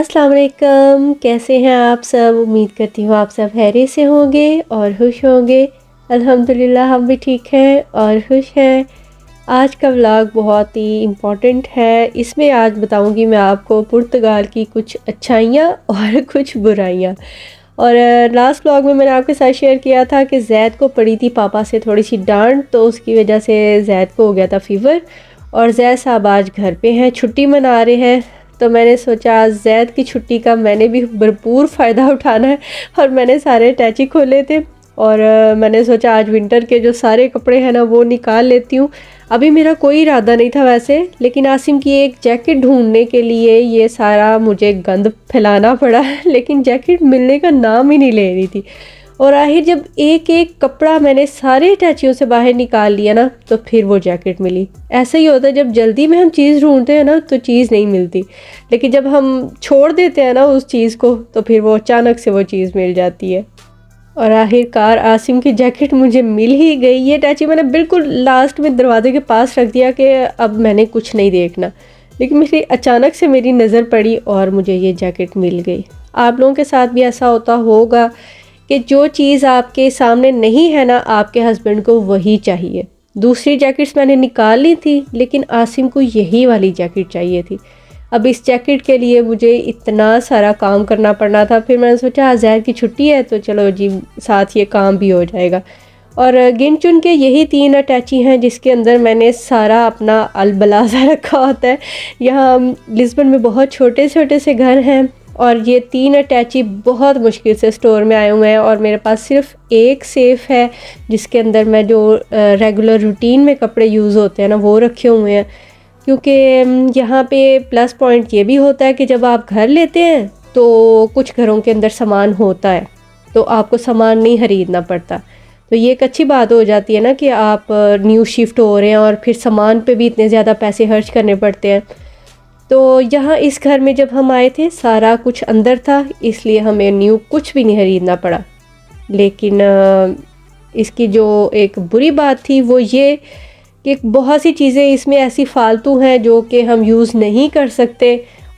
अस्सलाम वालेकुम, कैसे हैं आप सब? उम्मीद करती हूँ आप सब खैरियत से होंगे और खुश होंगे। अल्हम्दुलिल्लाह हम भी ठीक हैं और खुश हैं। आज का व्लॉग बहुत ही इम्पोर्टेंट है। इसमें आज बताऊँगी मैं आपको पुर्तगाल की कुछ अच्छाइयाँ और कुछ बुराइयाँ। और लास्ट व्लॉग में मैंने आपके साथ शेयर किया था कि ज़ैद को पड़ी थी पापा से थोड़ी सी डांट, तो उसकी वजह से ज़ैद को हो गया था फ़ीवर। और ज़ैद साहब आज घर पे हैं, छुट्टी मना रहे हैं। तो मैंने सोचा आज ज़ैद की छुट्टी का मैंने भी भरपूर फ़ायदा उठाना है और मैंने सारे अटैची खोले थे। और मैंने सोचा आज विंटर के जो सारे कपड़े हैं ना वो निकाल लेती हूँ। अभी मेरा कोई इरादा नहीं था वैसे, लेकिन आसिम की एक जैकेट ढूंढने के लिए ये सारा मुझे गंद फैलाना पड़ा लेकिन जैकेट मिलने का नाम ही नहीं ले रही थी। और आखिर जब एक एक कपड़ा मैंने सारे अटैचियों से बाहर निकाल लिया ना, तो फिर वो जैकेट मिली। ऐसा ही होता है जब जल्दी में हम चीज़ ढूंढते हैं ना तो चीज़ नहीं मिलती, लेकिन जब हम छोड़ देते हैं ना उस चीज़ को तो फिर वो अचानक से वो चीज़ मिल जाती है। और आखिरकार आसिम की जैकेट मुझे मिल ही गई। ये अटैची मैंने बिल्कुल लास्ट में दरवाजे के पास रख दिया कि अब मैंने कुछ नहीं देखना, लेकिन मेरी अचानक से मेरी नज़र पड़ी और मुझे ये जैकेट मिल गई। आप लोगों के साथ भी ऐसा होता होगा कि जो चीज़ आपके सामने नहीं है ना, आपके हस्बैंड को वही चाहिए। दूसरी जैकेट्स मैंने निकाल ली थी, लेकिन आसिम को यही वाली जैकेट चाहिए थी। अब इस जैकेट के लिए मुझे इतना सारा काम करना पड़ना था। फिर मैंने सोचा आज ज़ैद की छुट्टी है तो चलो जी साथ ये काम भी हो जाएगा। और गिन चुन के यही 3 अटैची हैं जिसके अंदर मैंने सारा अपना अलबलाजा रखा होता है। यहाँ लिस्बन में बहुत छोटे छोटे से घर हैं और ये 3 अटैची बहुत मुश्किल से स्टोर में आए हुए हैं। और मेरे पास सिर्फ एक सेफ़ है जिसके अंदर मैं जो रेगुलर रूटीन में कपड़े यूज़ होते हैं ना वो रखे हुए हैं। क्योंकि यहाँ पे प्लस पॉइंट ये भी होता है कि जब आप घर लेते हैं तो कुछ घरों के अंदर सामान होता है तो आपको सामान नहीं ख़रीदना पड़ता। तो ये एक अच्छी बात हो जाती है ना कि आप न्यू शिफ्ट हो रहे हैं और फिर सामान पे भी इतने ज़्यादा पैसे खर्च करने पड़ते हैं। तो यहाँ इस घर में जब हम आए थे सारा कुछ अंदर था, इसलिए हमें न्यू कुछ भी नहीं ख़रीदना पड़ा। लेकिन इसकी जो एक बुरी बात थी वो ये कि बहुत सी चीज़ें इसमें ऐसी फ़ालतू हैं जो कि हम यूज़ नहीं कर सकते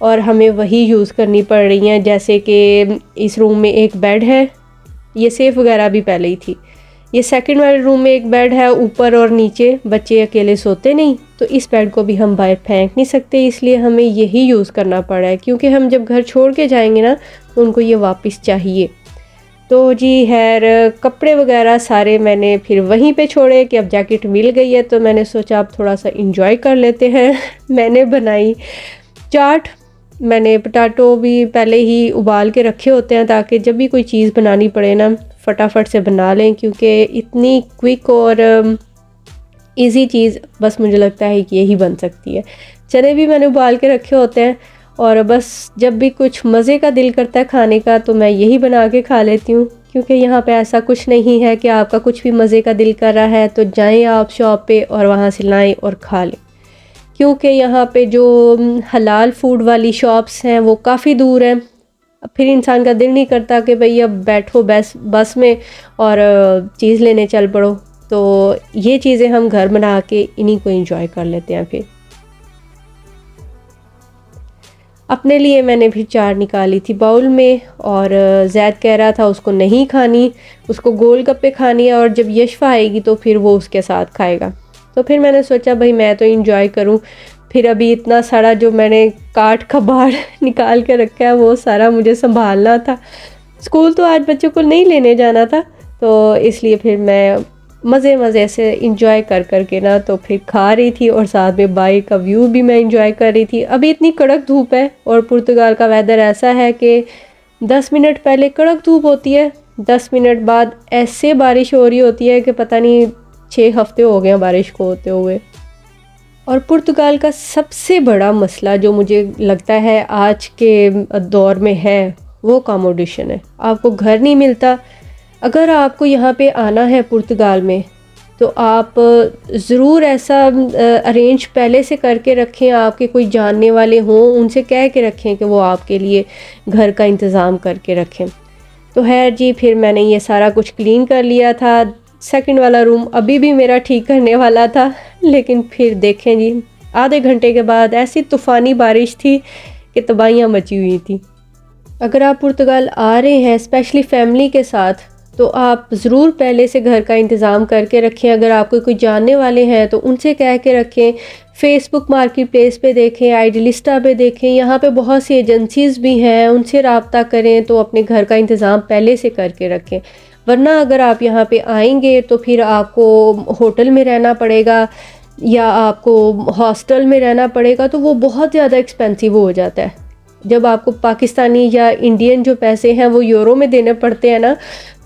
और हमें वही यूज़ करनी पड़ रही हैं। जैसे कि इस रूम में एक बेड है, ये सेफ़ वगैरह भी पहले ही थी। ये सेकंड वाले रूम में एक बेड है, ऊपर और नीचे बच्चे अकेले सोते नहीं, तो इस बेड को भी हम बाहर फेंक नहीं सकते, इसलिए हमें यही यूज़ करना पड़ा है। क्योंकि हम जब घर छोड़ के जाएंगे ना तो उनको ये वापस चाहिए। तो जी खैर कपड़े वगैरह सारे मैंने फिर वहीं पे छोड़े कि अब जैकेट मिल गई है तो मैंने सोचा अब थोड़ा सा इंजॉय कर लेते हैं मैंने बनाई चाट। मैंने पोटैटो भी पहले ही उबाल के रखे होते हैं ताकि जब भी कोई चीज़ बनानी पड़े ना फटाफट से बना लें, क्योंकि इतनी क्विक और इजी चीज़ बस मुझे लगता है कि यही बन सकती है। चने भी मैंने उबाल के रखे होते हैं और बस जब भी कुछ मज़े का दिल करता है खाने का तो मैं यही बना के खा लेती हूँ। क्योंकि यहाँ पे ऐसा कुछ नहीं है कि आपका कुछ भी मज़े का दिल कर रहा है तो जाएं आप शॉप पे और वहाँ से लाएं और खा लें। क्योंकि यहाँ पे जो हलाल फूड वाली शॉप्स हैं वो काफ़ी दूर हैं। फिर इंसान का दिल नहीं करता कि भाई अब बैठो बस में और चीज़ लेने चल पड़ो। तो ये चीज़ें हम घर बना के इन्हीं को एंजॉय कर लेते हैं। फिर अपने लिए मैंने भी चाट निकाली थी बाउल में और ज़ैद कह रहा था उसको नहीं खानी, उसको गोलगप्पे खानी है और जब यशफ़ा आएगी तो फिर वो उसके साथ खाएगा। तो फिर मैंने सोचा भाई मैं तो एंजॉय करूं। फिर अभी इतना सारा जो मैंने काट कबाड़ निकाल के रखा है वो सारा मुझे संभालना था। स्कूल तो आज बच्चों को नहीं लेने जाना था, तो इसलिए फिर मैं मज़े से इंजॉय कर के ना तो फिर खा रही थी और साथ में बाइक का व्यू भी मैं इंजॉय कर रही थी। अभी इतनी कड़क धूप है और पुर्तगाल का वेदर ऐसा है कि 10 मिनट पहले कड़क धूप होती है, 10 मिनट बाद ऐसे बारिश हो रही होती है कि पता नहीं 6 हफ्ते हो गए हैं बारिश को होते हुए। और पुर्तगाल का सबसे बड़ा मसला जो मुझे लगता है आज के दौर में है वो अकोमोडेशन है। आपको घर नहीं मिलता। अगर आपको यहाँ पे आना है पुर्तगाल में तो आप ज़रूर ऐसा अरेंज पहले से करके रखें, आपके कोई जानने वाले हों उनसे कह के रखें कि वो आपके लिए घर का इंतज़ाम करके रखें। तो खैर जी फिर मैंने ये सारा कुछ क्लीन कर लिया था। सेकंड वाला रूम अभी भी मेरा ठीक करने वाला था, लेकिन फिर देखें जी आधे घंटे के बाद ऐसी तूफ़ानी बारिश थी कि तबाहियाँ मची हुई थी। अगर आप पुर्तगाल आ रहे हैं स्पेशली फैमिली के साथ, तो आप ज़रूर पहले से घर का इंतज़ाम करके रखें। अगर आपको कोई जानने वाले हैं तो उनसे कह के रखें। फ़ेसबुक मार्केट प्लेस पे देखें, आइडियलिस्टा पे देखें, यहाँ पे बहुत सी एजेंसीज़ भी हैं, उनसे रब्ता करें तो अपने घर का इंतज़ाम पहले से करके रखें। वरना अगर आप यहाँ पे आएंगे तो फिर आपको होटल में रहना पड़ेगा या आपको हॉस्टल में रहना पड़ेगा, तो वो बहुत ज़्यादा एक्सपेंसिव हो जाता है। जब आपको पाकिस्तानी या इंडियन जो पैसे हैं वो यूरो में देने पड़ते हैं ना,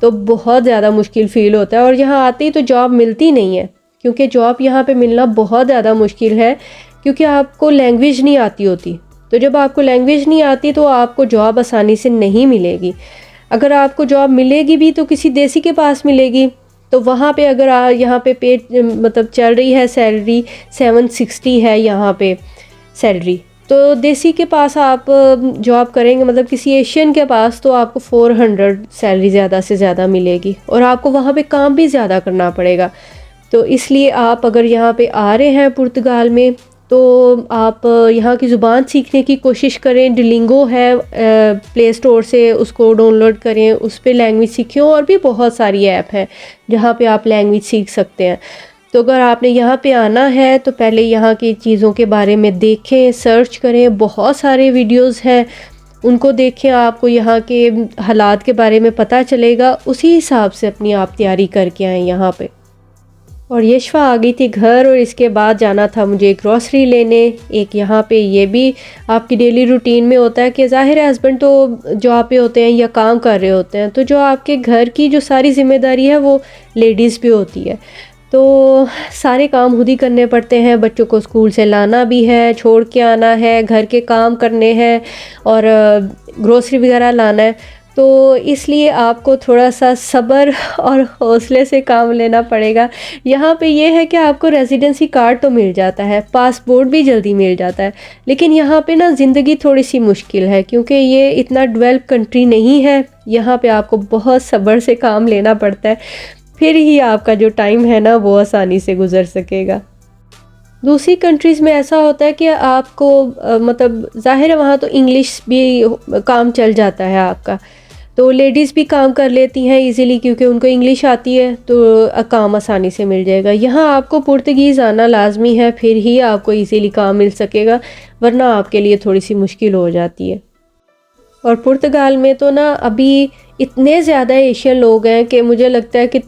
तो बहुत ज़्यादा मुश्किल फ़ील होता है। और यहाँ आते ही तो जॉब मिलती नहीं है, क्योंकि जॉब यहाँ पे मिलना बहुत ज़्यादा मुश्किल है, क्योंकि आपको लैंग्वेज नहीं आती होती। तो जब आपको लैंग्वेज नहीं आती तो आपको जॉब आसानी से नहीं मिलेगी। अगर आपको जॉब मिलेगी भी तो किसी देसी के पास मिलेगी। तो वहाँ पे अगर यहाँ पे मतलब चल रही है सैलरी 760 है यहाँ पे सैलरी, तो देसी के पास आप जॉब करेंगे, मतलब किसी एशियन के पास, तो आपको 400 सैलरी ज़्यादा से ज़्यादा मिलेगी और आपको वहाँ पे काम भी ज़्यादा करना पड़ेगा। तो इसलिए आप अगर यहाँ पे आ रहे हैं पुर्तगाल में, तो आप यहाँ की ज़ुबान सीखने की कोशिश करें। डुओलिंगो है, प्ले स्टोर से उसको डाउनलोड करें, उस पर लैंग्वेज सीखें। और भी बहुत सारी ऐप हैं जहाँ पे आप लैंग्वेज सीख सकते हैं। तो अगर आपने यहाँ पे आना है तो पहले यहाँ की चीज़ों के बारे में देखें, सर्च करें। बहुत सारे वीडियोस हैं, उनको देखें, आपको यहाँ के हालात के बारे में पता चलेगा। उसी हिसाब से अपनी आप तैयारी करके आएँ यहाँ पे। और यशवा आ गई थी घर, और इसके बाद जाना था मुझे ग्रॉसरी लेने। एक यहाँ पे ये भी आपकी डेली रूटीन में होता है कि ज़ाहिर है हस्बैंड तो जॉब पे होते हैं या काम कर रहे होते हैं, तो जो आपके घर की जो सारी जिम्मेदारी है वो लेडीज़ पे होती है। तो सारे काम खुद ही करने पड़ते हैं। बच्चों को स्कूल से लाना भी है, छोड़ के आना है, घर के काम करने हैं और ग्रोसरी वगैरह लाना है। तो इसलिए आपको थोड़ा सा सब्र और हौसले से काम लेना पड़ेगा। यहाँ पे ये है कि आपको रेजिडेंसी कार्ड तो मिल जाता है, पासपोर्ट भी जल्दी मिल जाता है, लेकिन यहाँ पे ना ज़िंदगी थोड़ी सी मुश्किल है, क्योंकि ये इतना डेवलप कंट्री नहीं है। यहाँ पे आपको बहुत सब्र से काम लेना पड़ता है, फिर ही आपका जो टाइम है ना वो आसानी से गुजर सकेगा। दूसरी कंट्रीज़ में ऐसा होता है कि आपको मतलब ज़ाहिर है वहाँ तो इंग्लिश भी काम चल जाता है आपका, तो लेडीज़ भी काम कर लेती हैं इजीली, क्योंकि उनको इंग्लिश आती है, तो काम आसानी से मिल जाएगा। यहाँ आपको पुर्तगीज़ आना लाजमी है, फिर ही आपको इजीली काम मिल सकेगा, वरना आपके लिए थोड़ी सी मुश्किल हो जाती है। और पुर्तगाल में तो ना अभी इतने ज़्यादा एशियन लोग हैं कि मुझे लगता है कि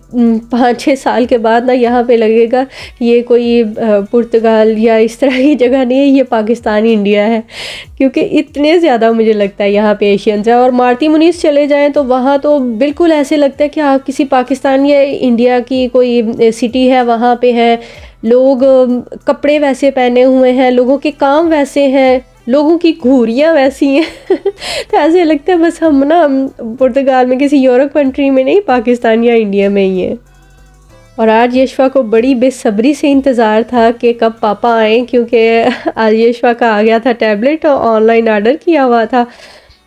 5-6 साल के बाद ना यहाँ पे लगेगा ये कोई पुर्तगाल या इस तरह की जगह नहीं है, ये पाकिस्तान इंडिया है, क्योंकि इतने ज़्यादा मुझे लगता है यहाँ पे एशियंस हैं। और मार्ती मुनीस चले जाएं तो वहाँ तो बिल्कुल ऐसे लगता है कि आप किसी पाकिस्तान या इंडिया की कोई सिटी है वहाँ पे हैं। लोग कपड़े वैसे पहने हुए हैं, लोगों के काम वैसे हैं, लोगों की घूरियाँ वैसी हैं तो ऐसे लगता है बस हम ना पुर्तगाल में किसी यूरोप कंट्री में नहीं, पाकिस्तान या इंडिया में ही है। और आज यशवा को बड़ी बेसब्री से इंतज़ार था कि कब पापा आएँ, क्योंकि आज यशवा का आ गया था टैबलेट, और ऑनलाइन ऑर्डर किया हुआ था।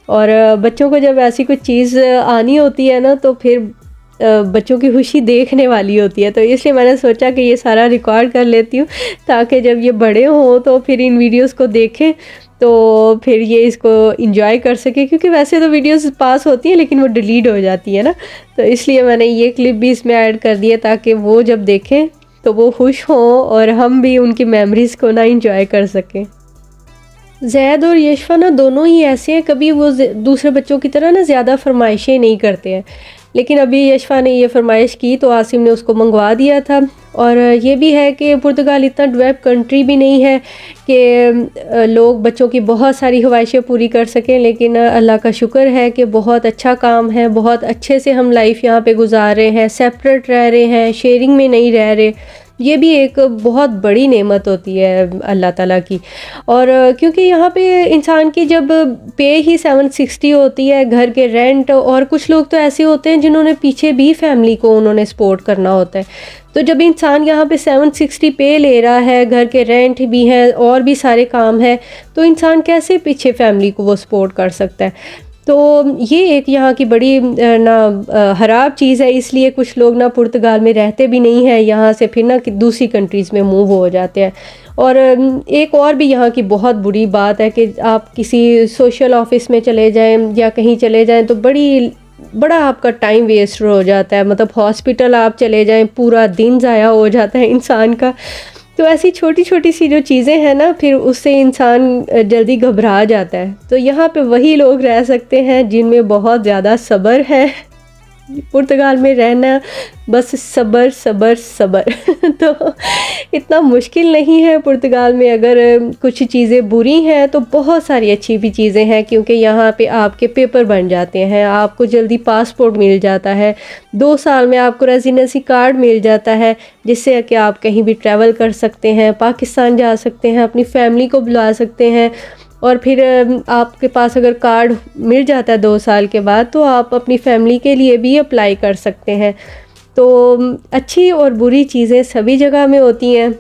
और बच्चों को जब ऐसी कोई चीज़ आनी होती है ना, तो फिर बच्चों की खुशी देखने वाली होती है। तो इसलिए मैंने सोचा कि ये सारा रिकॉर्ड कर लेती हूँ, ताकि जब ये बड़े हों तो फिर इन वीडियोस को देखें, तो फिर ये इसको इंजॉय कर सके। क्योंकि वैसे तो वीडियोस पास होती हैं लेकिन वो डिलीट हो जाती है ना, तो इसलिए मैंने ये क्लिप भी इसमें ऐड कर दिया, ताकि वो जब देखें तो वो खुश हों और हम भी उनकी मेमोरीज़ को ना इंजॉय कर सकें। ज़ैद और यशवा ना दोनों ही ऐसे हैं, कभी वो दूसरे बच्चों की तरह ना ज़्यादा फरमाइशें नहीं करते हैं, लेकिन अभी यशवा ने ये फरमाइश की तो आसिम ने उसको मंगवा दिया था। और ये भी है कि पुर्तगाल इतना डेवलप कंट्री भी नहीं है कि लोग बच्चों की बहुत सारी ख्वाहिशें पूरी कर सकें, लेकिन अल्लाह का शुक्र है कि बहुत अच्छा काम है, बहुत अच्छे से हम लाइफ यहाँ पे गुजार रहे हैं, सेपरेट रह रहे हैं, शेयरिंग में नहीं रह रहे। ये भी एक बहुत बड़ी नेमत होती है अल्लाह ताला की। और क्योंकि यहाँ पे इंसान की जब पे ही 760 होती है, घर के रेंट, और कुछ लोग तो ऐसे होते हैं जिन्होंने पीछे भी फैमिली को उन्होंने सपोर्ट करना होता है, तो जब इंसान यहाँ पे 760 पे ले रहा है, घर के रेंट भी हैं और भी सारे काम है, तो इंसान कैसे पीछे फैमिली को वो सपोर्ट कर सकता है। तो ये एक यहाँ की बड़ी ख़राब चीज़ है। इसलिए कुछ लोग ना पुर्तगाल में रहते भी नहीं हैं, यहाँ से फिर ना कि दूसरी कंट्रीज़ में मूव हो जाते हैं। और एक और भी यहाँ की बहुत बुरी बात है कि आप किसी सोशल ऑफिस में चले जाएं या कहीं चले जाएं तो बड़ा आपका टाइम वेस्ट हो जाता है। मतलब हॉस्पिटल आप चले जाएं, पूरा दिन ज़ाया हो जाता है इंसान का। तो ऐसी छोटी छोटी सी जो चीज़ें हैं ना, फिर उससे इंसान जल्दी घबरा जाता है। तो यहाँ पे वही लोग रह सकते हैं जिनमें बहुत ज़्यादा सब्र है। पुर्तगाल में रहना बस सब्र सब्र सब्र तो इतना मुश्किल नहीं है पुर्तगाल में। अगर कुछ चीज़ें बुरी हैं तो बहुत सारी अच्छी भी चीज़ें हैं, क्योंकि यहाँ पे आपके पेपर बन जाते हैं, आपको जल्दी पासपोर्ट मिल जाता है, 2 साल में आपको रेजिडेंसी कार्ड मिल जाता है, जिससे कि आप कहीं भी ट्रैवल कर सकते हैं, पाकिस्तान जा सकते हैं, अपनी फैमिली को बुला सकते हैं। और फिर आपके पास अगर कार्ड मिल जाता है 2 साल के बाद, तो आप अपनी फैमिली के लिए भी अप्लाई कर सकते हैं। तो अच्छी और बुरी चीज़ें सभी जगह में होती हैं।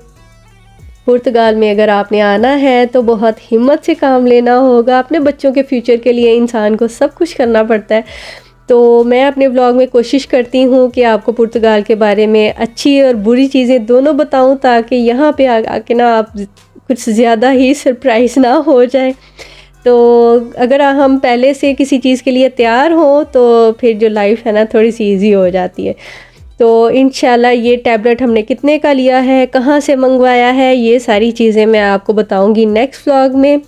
पुर्तगाल में अगर आपने आना है तो बहुत हिम्मत से काम लेना होगा। अपने बच्चों के फ्यूचर के लिए इंसान को सब कुछ करना पड़ता है। तो मैं अपने ब्लॉग में कोशिश करती हूँ कि आपको पुर्तगाल के बारे में अच्छी और बुरी चीज़ें दोनों बताऊँ, ताकि यहाँ पे आके ना आप कुछ ज़्यादा ही सरप्राइज़ ना हो जाए। तो अगर हम पहले से किसी चीज़ के लिए तैयार हों तो फिर जो लाइफ है ना थोड़ी सी ईजी हो जाती है। तो इंशाल्लाह ये टैबलेट हमने कितने का लिया है, कहाँ से मंगवाया है, ये सारी चीज़ें मैं आपको बताऊंगी नेक्स्ट व्लॉग में।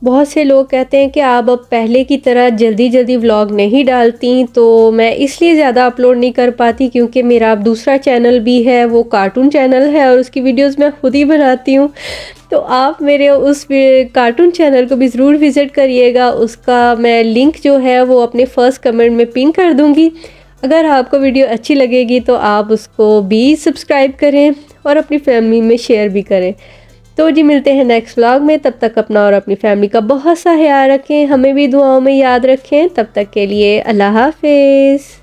बहुत से लोग कहते हैं कि आप अब पहले की तरह जल्दी जल्दी व्लॉग नहीं डालती, तो मैं इसलिए ज़्यादा अपलोड नहीं कर पाती क्योंकि मेरा अब दूसरा चैनल भी है, वो कार्टून चैनल है और उसकी वीडियोस मैं खुद ही बनाती हूँ। तो आप मेरे उस कार्टून चैनल को भी ज़रूर विज़िट करिएगा। उसका मैं लिंक जो है वो अपने फर्स्ट कमेंट में पिन कर दूँगी। अगर आपको वीडियो अच्छी लगेगी तो आप उसको भी सब्सक्राइब करें और अपनी फैमिली में शेयर भी करें। तो जी मिलते हैं नेक्स्ट व्लॉग में। तब तक अपना और अपनी फैमिली का बहुत सा ख्याल रखें, हमें भी दुआओं में याद रखें। तब तक के लिए अल्लाह हाफिज़।